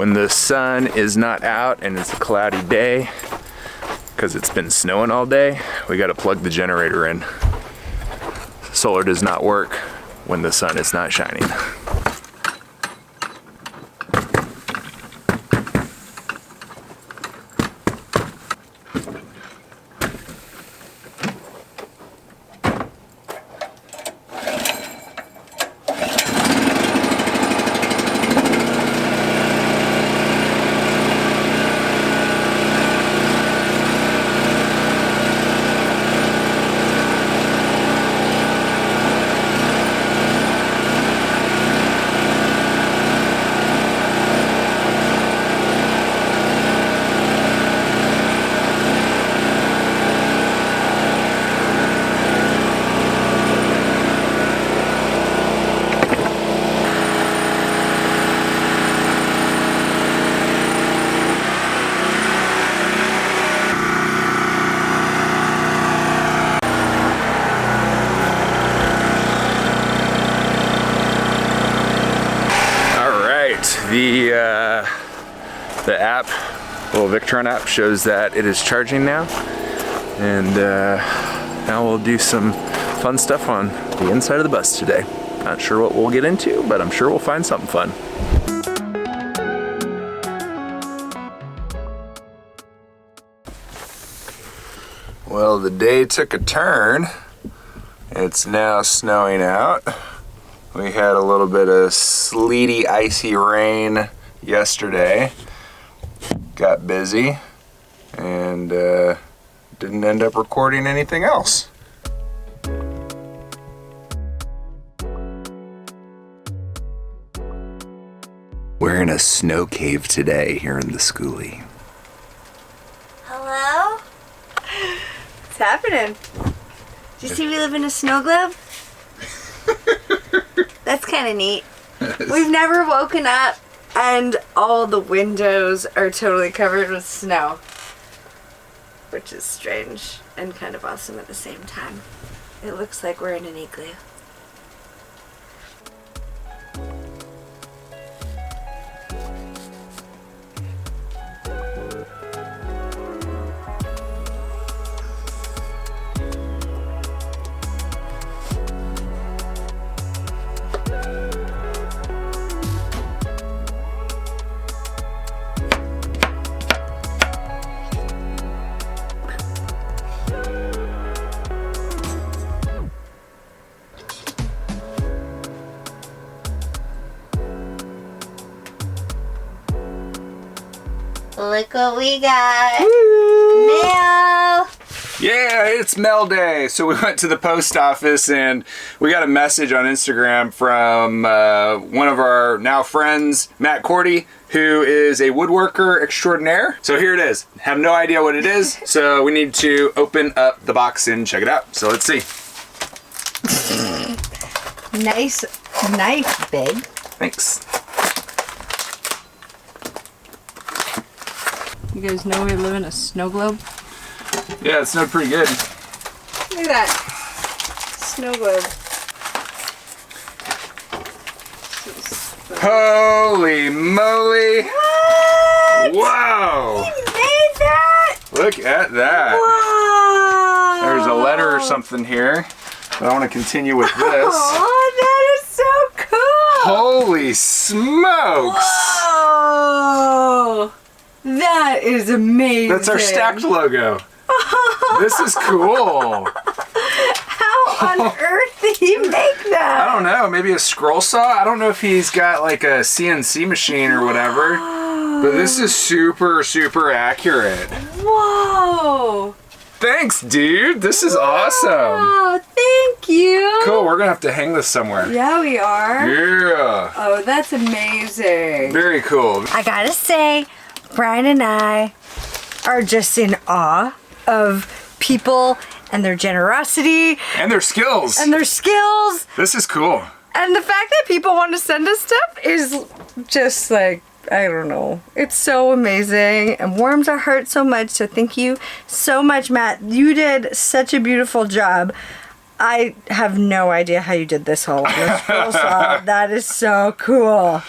when the sun is not out and it's a cloudy day, because it's been snowing all day, we gotta plug the generator in. Solar does not work when the sun is not shining. The app, little Victron app, shows that it is charging now, and now we'll do some fun stuff on the inside of the bus today. Not sure what we'll get into, but I'm sure we'll find something fun. Well, the day took a turn. It's now snowing out. We had a little bit of sleety, icy rain yesterday. Got busy and didn't end up recording anything else. We're in a snow cave today here in the Skoolie. Hello? What's happening? Did you see we live in a snow globe? That's kind of neat. We've never woken up and all the windows are totally covered with snow, which is strange and kind of awesome at the same time. It looks like we're in an igloo. Look what we got. Woo! Mail! Yeah, it's mail day. So we went to the post office and we got a message on Instagram from one of our now friends, Matt Cordy, who is a woodworker extraordinaire. So here it is. Have no idea what it is, so we need to open up the box and check it out. So let's see. Nice knife, babe. Thanks. You guys know we live in a snow globe? Yeah, it snowed pretty good. Look at that. Snow globe. Holy moly! What? Whoa! You made that? Look at that. Wow! There's a letter or something here. But I want to continue with this. Oh, that is so cool! Holy smokes! Whoa! That is amazing. That's our stacked logo. This is cool. How on earth did he make that? I don't know. Maybe a scroll saw? I don't know if he's got like a CNC machine or whatever. But this is super, super accurate. Whoa. Thanks, dude. This is awesome. Oh, thank you. Cool. We're going to have to hang this somewhere. Yeah, we are. Yeah. Oh, that's amazing. Very cool. I gotta say, Brian and I are just in awe of people and their generosity. And their skills. And their skills. This is cool. And the fact that people want to send us stuff is just like, I don't know. It's so amazing and warms our heart so much. So thank you so much, Matt. You did such a beautiful job. I have no idea how you did this whole scroll saw. That is so cool.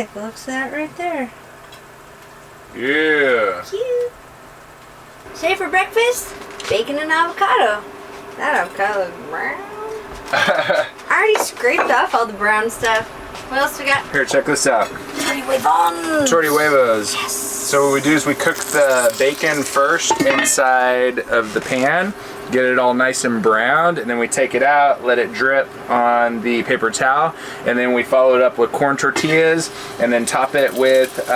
like the looks of that right there. Yeah. Cute. Today for breakfast, bacon and avocado. That avocado is brown. I already scraped off all the brown stuff. What else we got? Here, check this out. Torty huevos. Torty huevos. Yes. So what we do is we cook the bacon first inside of the pan, get it all nice and browned, and then we take it out, let it drip on the paper towel, and then we follow it up with corn tortillas, and then top it with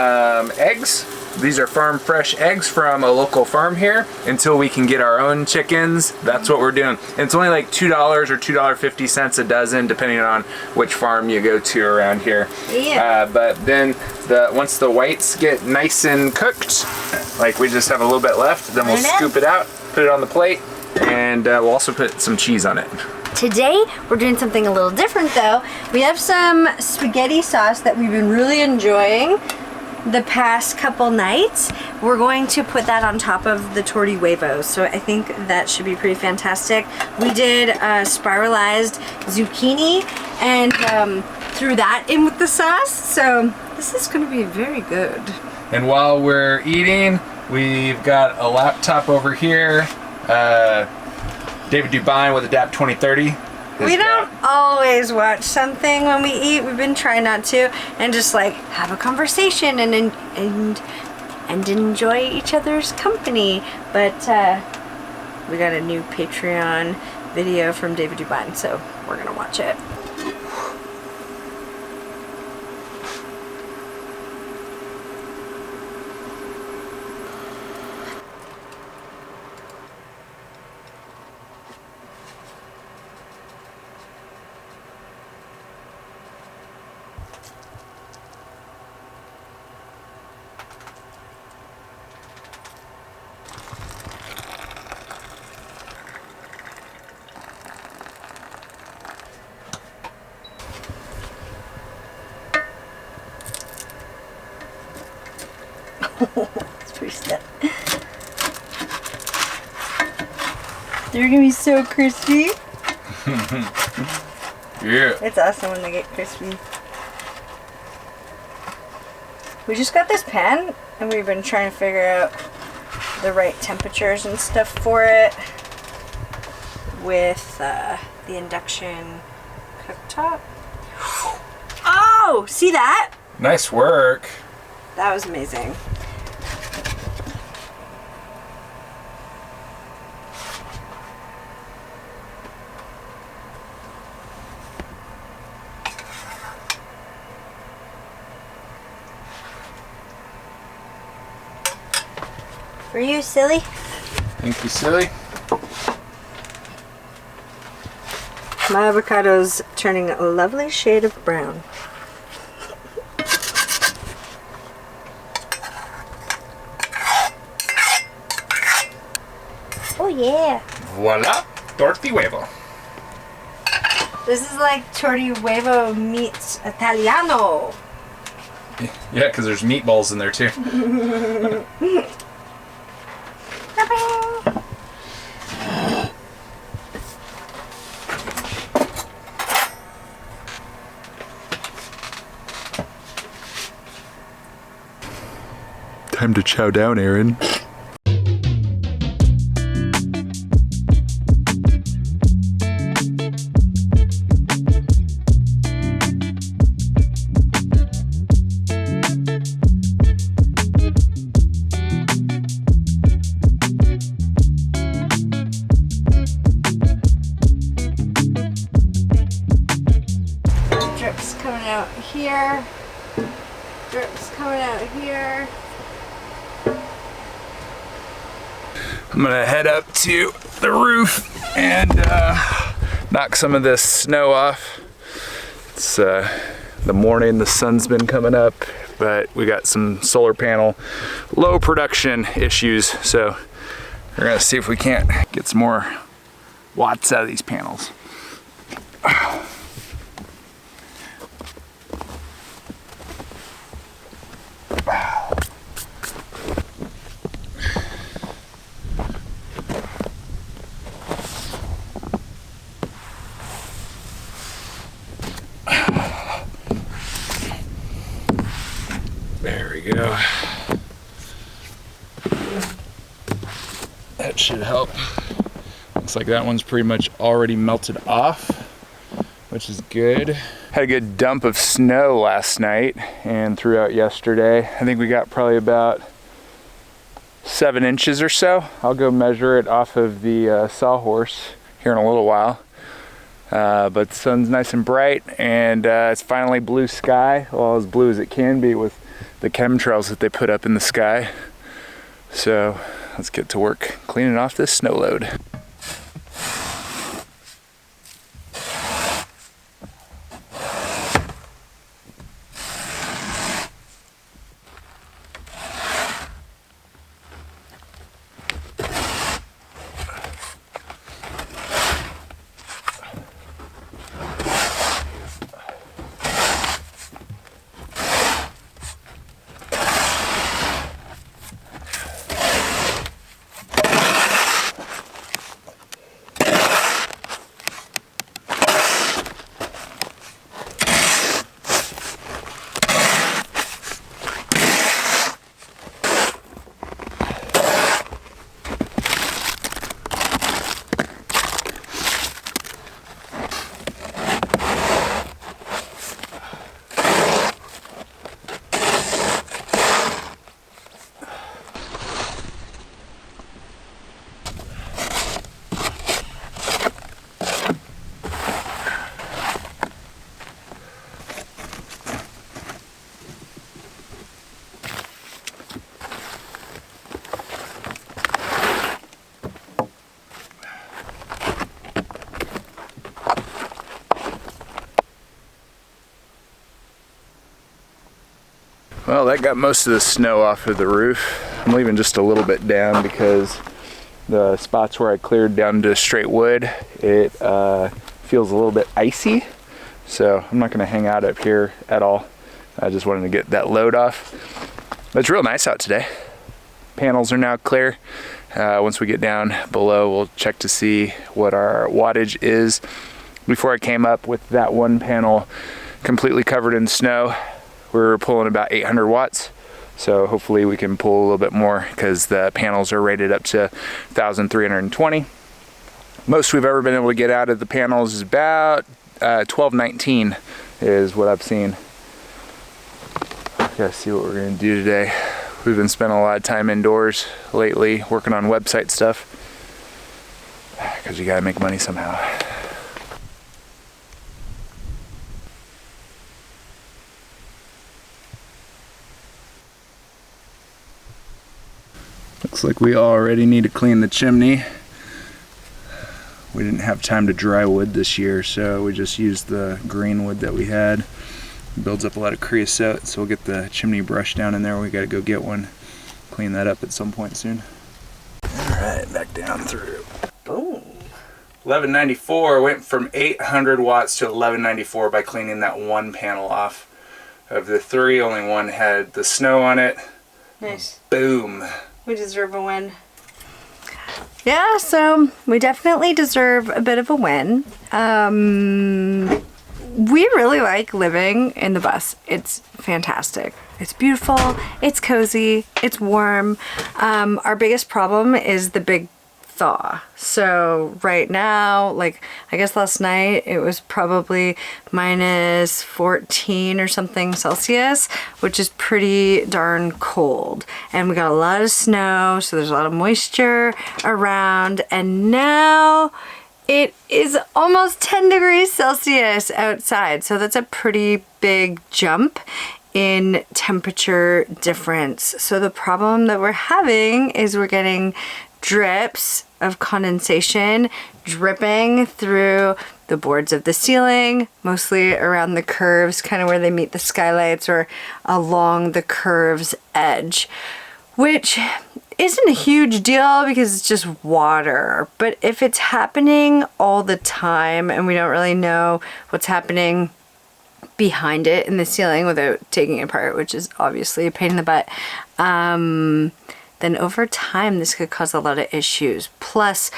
eggs. These are farm fresh eggs from a local farm here until we can get our own chickens. That's what we're doing. And it's only like $2 or $2.50 a dozen, depending on which farm you go to around here. Yeah. But then once the whites get nice and cooked, like we just have a little bit left, then we'll scoop it out, put it on the plate, and we'll also put some cheese on it. Today, we're doing something a little different though. We have some spaghetti sauce that we've been really enjoying the past couple nights. We're going to put that on top of the torty huevos, so I think that should be pretty fantastic. We did spiralized zucchini and threw that in with the sauce, so this is going to be very good. And while we're eating, we've got a laptop over here. David Dubine with a DAP 2030. We don't always watch something when we eat. We've been trying not to, and just like have a conversation and enjoy each other's company. But we got a new Patreon video from David Dubine, so we're gonna watch it. It's pretty stuck. They're gonna be so crispy. Yeah. It's awesome when they get crispy. We just got this pan and we've been trying to figure out the right temperatures and stuff for it with the induction cooktop. Oh, see that? Nice work. That was amazing. For you, silly. Thank you, silly. My avocado's turning a lovely shade of brown. Oh yeah. Voila, torti huevo. This is like torti huevo meets Italiano. Yeah, because there's meatballs in there too. Time to chow down, Aaron. Drips coming out here. Drips coming out here. I'm gonna head up to the roof and knock some of this snow off. It's the morning, the sun's been coming up, but we got some solar panel low production issues, so we're gonna see if we can't get some more watts out of these panels. should help. Looks like that one's pretty much already melted off, which is good. Had a good dump of snow last night and throughout yesterday. I think we got probably about 7 inches or so. I'll go measure it off of the sawhorse here in a little while. But the sun's nice and bright, and it's finally blue sky, well, as blue as it can be with the chemtrails that they put up in the sky. So let's get to work cleaning off this snow load. Well, that got most of the snow off of the roof. I'm leaving just a little bit down because the spots where I cleared down to straight wood, it feels a little bit icy. So I'm not gonna hang out up here at all. I just wanted to get that load off. But it's real nice out today. Panels are now clear. Once we get down below, we'll check to see what our wattage is. Before I came up with that one panel completely covered in snow, we were pulling about 800 watts. So hopefully we can pull a little bit more because the panels are rated up to 1,320. Most we've ever been able to get out of the panels is about 1219 is what I've seen. Gotta see what we're gonna do today. We've been spending a lot of time indoors lately working on website stuff because you gotta make money somehow. Looks like we already need to clean the chimney. We didn't have time to dry wood this year, so we just used the green wood that we had. It builds up a lot of creosote, so we'll get the chimney brush down in there. We gotta go get one, clean that up at some point soon. Alright, back down through. Boom. 1194 went from 800 watts to 1194 by cleaning that one panel off. Of the 3, only one had the snow on it. Nice. Boom. We deserve a win. Yeah, so we definitely deserve a bit of a win. We really like living in the bus. It's fantastic. It's beautiful, it's cozy, it's warm. Our biggest problem is the big thaw. So right now, like I guess last night it was probably minus 14 or something Celsius, which is pretty darn cold. And we got a lot of snow, so there's a lot of moisture around, and now it is almost 10 degrees Celsius outside. So that's a pretty big jump in temperature difference. So the problem that we're having is we're getting drips of condensation dripping through the boards of the ceiling, mostly around the curves, kind of where they meet the skylights or along the curve's edge, which isn't a huge deal because it's just water. But if it's happening all the time and we don't really know what's happening behind it in the ceiling without taking it apart, which is obviously a pain in the butt, then over time this could cause a lot of issues. Plus,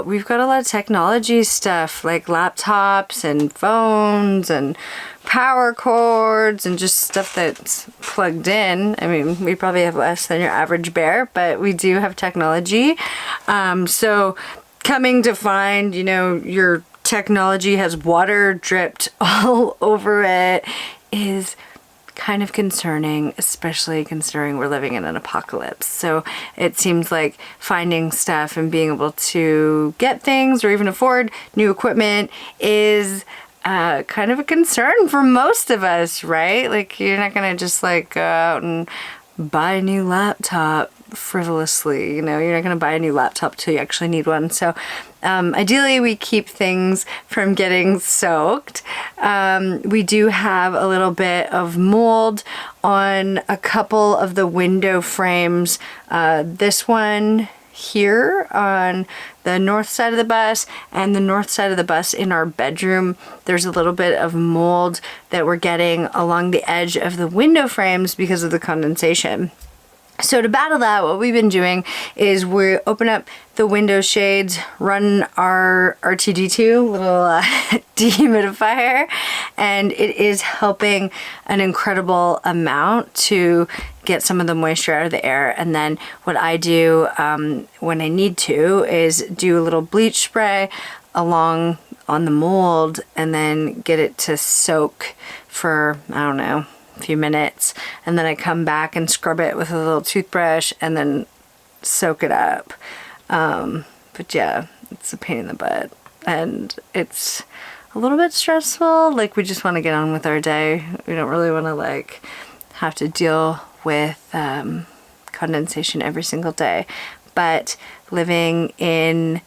we've got a lot of technology stuff like laptops and phones and power cords and just stuff that's plugged in. I mean, we probably have less than your average bear, but we do have technology. So coming to find, you know, your technology has water dripped all over it is kind of concerning, especially considering we're living in an apocalypse. So it seems like finding stuff and being able to get things or even afford new equipment is kind of a concern for most of us, right? Like, you're not gonna just like go out and buy a new laptop frivolously, you know, you're not going to buy a new laptop till you actually need one. So ideally we keep things from getting soaked. We do have a little bit of mold on a couple of the window frames. This one here on the north side of the bus and the north side of the bus in our bedroom, there's a little bit of mold that we're getting along the edge of the window frames because of the condensation. So to battle that, what we've been doing is we open up the window shades, run our RTD2 little dehumidifier, and it is helping an incredible amount to get some of the moisture out of the air. And then what I do when I need to is do a little bleach spray along on the mold and then get it to soak for, I don't know, few minutes, and then I come back and scrub it with a little toothbrush and then soak it up. But yeah, it's a pain in the butt and it's a little bit stressful. Like, we just want to get on with our day. We don't really want to like have to deal with condensation every single day. But living in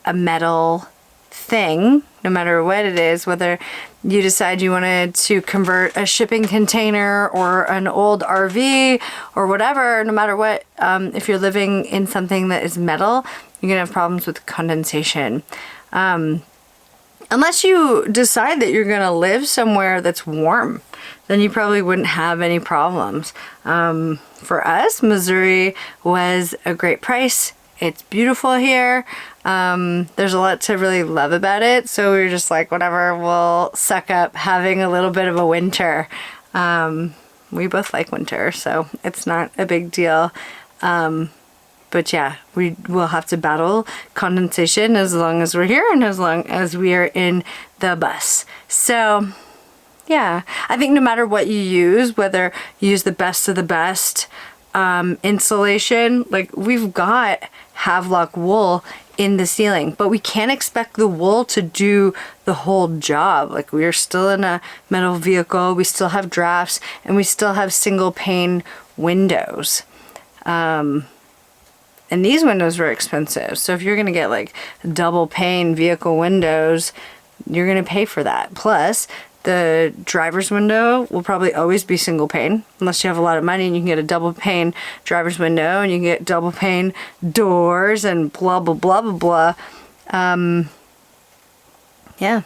a metal thing, no matter what it is, whether you decide you wanted to convert a shipping container or an old RV or whatever, no matter what, if you're living in something that is metal, you're gonna have problems with condensation. Unless you decide that you're gonna live somewhere that's warm, then you probably wouldn't have any problems. For us, Missouri was a great price. It's beautiful here. There's a lot to really love about it. So we were just like, whatever, we'll suck up having a little bit of a winter. We both like winter, so it's not a big deal. But yeah, we will have to battle condensation as long as we're here and as long as we are in the bus. So yeah, I think no matter what you use, whether you use the best of the best insulation, like we've got Havelock wool in the ceiling, but we can't expect the wool to do the whole job. Like, we are still in a metal vehicle, we still have drafts, and we still have single pane windows. And these windows were expensive. So if you're gonna get like double pane vehicle windows, you're gonna pay for that. Plus, the driver's window will probably always be single pane, unless you have a lot of money and you can get a double pane driver's window and you can get double pane doors and blah, blah, blah, blah, blah. Yeah.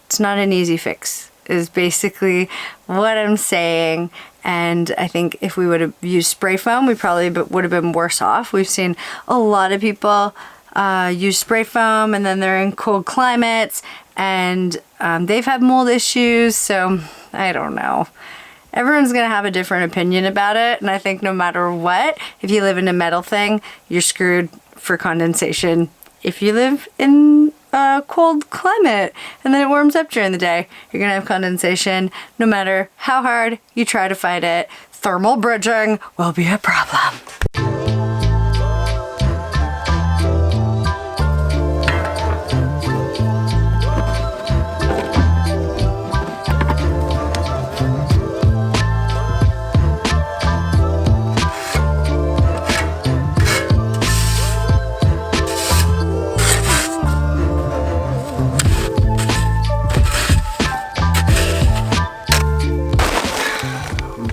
It's not an easy fix, is basically what I'm saying. And I think if we would have used spray foam, we probably would have been worse off. We've seen a lot of people use spray foam and then they're in cold climates and they've had mold issues. So I don't know. Everyone's gonna have a different opinion about it, and I think no matter what, if you live in a metal thing, you're screwed for condensation. If you live in a cold climate and then it warms up during the day, you're gonna have condensation no matter how hard you try to fight it. Thermal bridging will be a problem.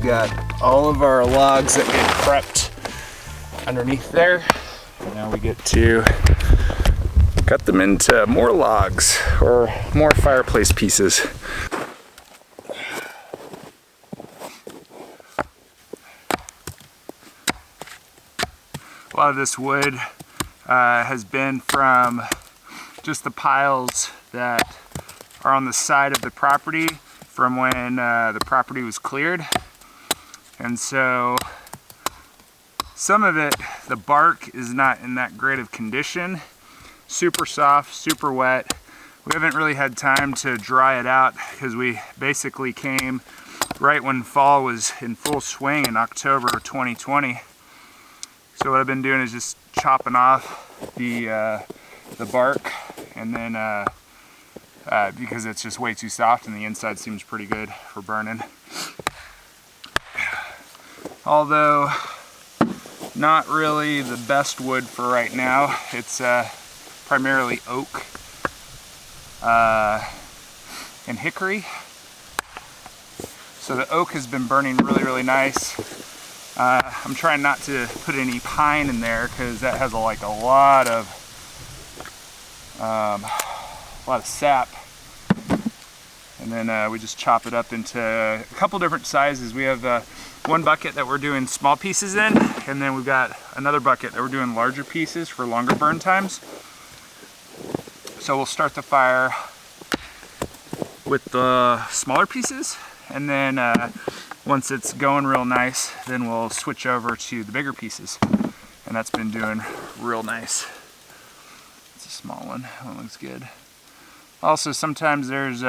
Got all of our logs that get prepped underneath there. Now we get to cut them into more logs or more fireplace pieces. A lot of this wood has been from just the piles that are on the side of the property from when the property was cleared. And so some of it, the bark is not in that great of condition. Super soft, super wet. We haven't really had time to dry it out because we basically came right when fall was in full swing in October 2020. So what I've been doing is just chopping off the bark, and then because it's just way too soft and the inside seems pretty good for burning. Although not really the best wood for right now. It's primarily oak and hickory. So the oak has been burning really nice. I'm trying not to put any pine in there because that has a lot of sap. And then we just chop it up into a couple different sizes. We have one bucket that we're doing small pieces in, and then we've got another bucket that we're doing larger pieces for longer burn times. So we'll start the fire with the smaller pieces, and then once it's going real nice, then we'll switch over to the bigger pieces. And that's been doing real nice. It's a small one. That one looks good. Also, sometimes there's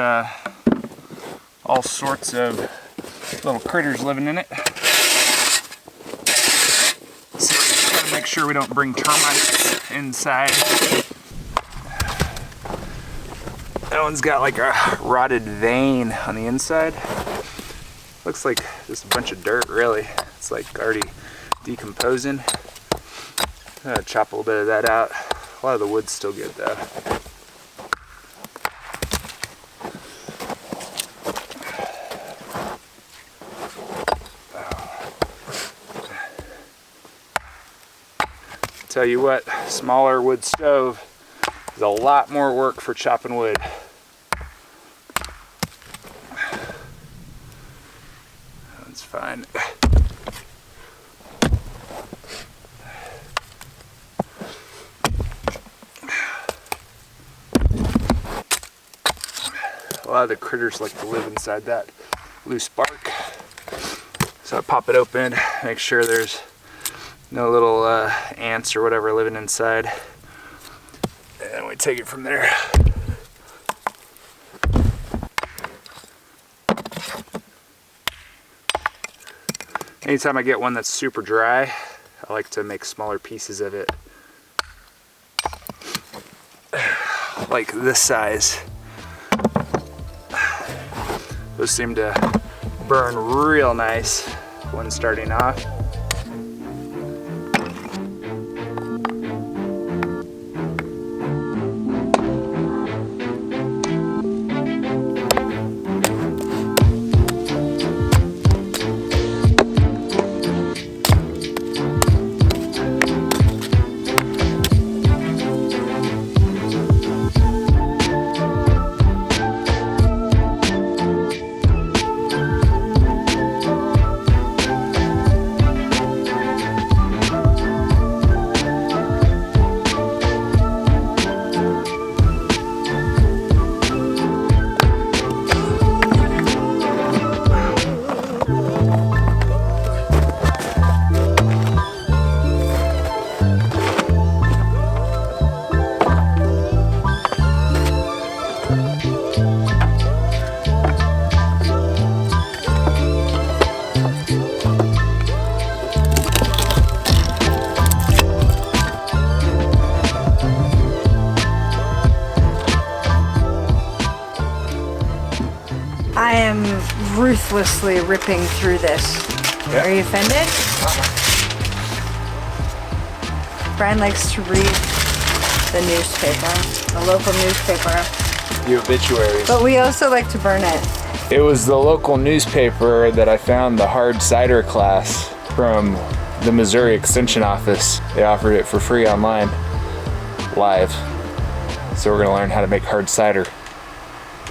all sorts of little critters living in it. So we gotta make sure we don't bring termites inside. That one's got like a rotted vein on the inside. Looks like just a bunch of dirt, really. It's like already decomposing. I'm gonna chop a little bit of that out. A lot of the wood's still good though. Tell you what, smaller wood stove is a lot more work for chopping wood. That's fine. A lot of the critters like to live inside that loose bark. So I pop it open, make sure there's no little ants or whatever living inside. And we take it from there. Anytime I get one that's super dry, I like to make smaller pieces of it. Like this size. Those seem to burn real nice when starting off. I am ruthlessly ripping through this. Yep. Are you offended? Brian likes to read the newspaper, the local newspaper. The obituaries. But we also like to burn it. It was the local newspaper that I found the hard cider class from the Missouri Extension Office. They offered it for free online, live. So we're gonna learn how to make hard cider.